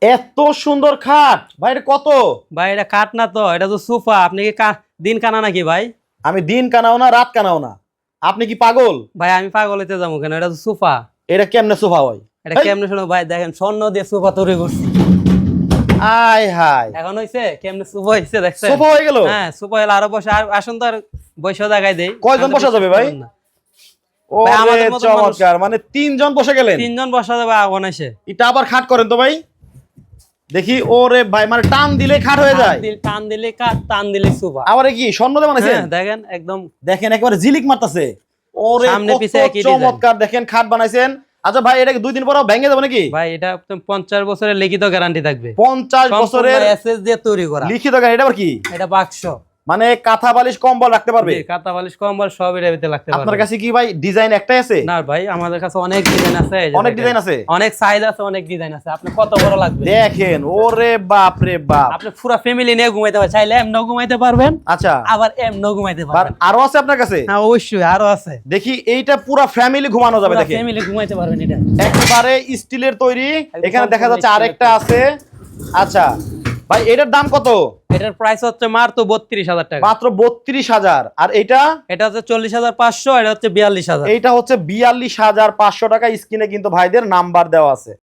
এত সুন্দর খাট ভাই, এটা কত? ভাই এটা কাঠ না তো, এটা তো সোফা। আপনি কি দিন কানা নাকি ভাই? আমি দিন কানাও না, রাত কানাও না। আপনি কি পাগল? ভাই আমি পাগল হইতে যাবো কেন? এটা তো সোফা। এটা কেমনে সোফা ভাই? এটা কেমনে শোনো ভাই, দেখেন স্বর্ণ দিয়ে সোফা তৈরি করছি। আয় হায়, এখন হইছে কেমনে সোফা হইছে দেখছেন? সোফা হয়ে গেল। হ্যাঁ সোফা হলো। আরো বসে আসুন তো, আর বসে জায়গায় দেই। কয়জন বসা যাবে ভাই? ও ভাই, আমাদের মতো চমৎকার, মানে তিনজন বসে গেলেন। তিনজন বসা যাবে আগুন এসে। এটা আবার খাট করেন তো ভাই, দেখি। ওরে ভাই, মানে টান দিলে খাট হয়ে যায়। টান দিলে কাঠ, টান দিলে সোফা। আবার কি স্বর্ণ দিয়ে বানাইছেন? দেখেন একদম, দেখেন একেবারে ঝিলিক মারতাছে। ওরে সামনে কত পিছে একই চমৎকার, দেখেন খাট বানাইছেন। আচ্ছা ভাই, এটা কি 2 দিন পরেও ভেঙে যাবে নাকি? ভাই এটা 50 বছরের লিখিত গ্যারান্টি থাকবে। 50 বছরের এসএস দিয়ে তৈরি করা লিখিত গাড়ি। এটা আবার কি? এটা বাক্স, মানে কাঁথা বালিশ কম্বল রাখতে পারবে? কাঁথা বালিশ কম্বল সব এর ভিতরে রাখতে পারবে। আপনার কাছে কি ভাই ডিজাইন একটাই আছে? না ভাই, আমাদের কাছে অনেক ডিজাইন আছে। এই যে অনেক দেখেন, ডিজাইন আছে, অনেক সাইজ আছে, অনেক ডিজাইন আছে। আপনি কত বড় লাগবে দেখেন। ওরে বাপ রে বাপ, আপনি পুরো ফ্যামিলি নিয়ে ঘুমাইতে পারবেন। চাইলে এমনও ঘুমাইতে পারবেন, আচ্ছা। আবার এমনও ঘুমাইতে পারবেন। আরো আছে আপনার কাছে? হ্যাঁ অবশ্যই আরো আছে। দেখি এইটা পুরো ফ্যামিলি ঘুমানো যাবে। দেখেন ফ্যামিলি ঘুমাইতে পারবেন। এটা একেবারে স্টিলের তৈরি। এখানে দেখা যাচ্ছে আরেকটা আছে। আচ্ছা ভাই, এটার দাম কত? এটার প্রাইস হচ্ছে মাত্র 32,000 টাকা। মাত্র 32,000। আর এটা? এটা হচ্ছে 40,500, এটা হচ্ছে 42,000। এইটা হচ্ছে 42,500 টাকা। স্ক্রিনে কিন্তু ভাইদের নাম্বার দেওয়া আছে।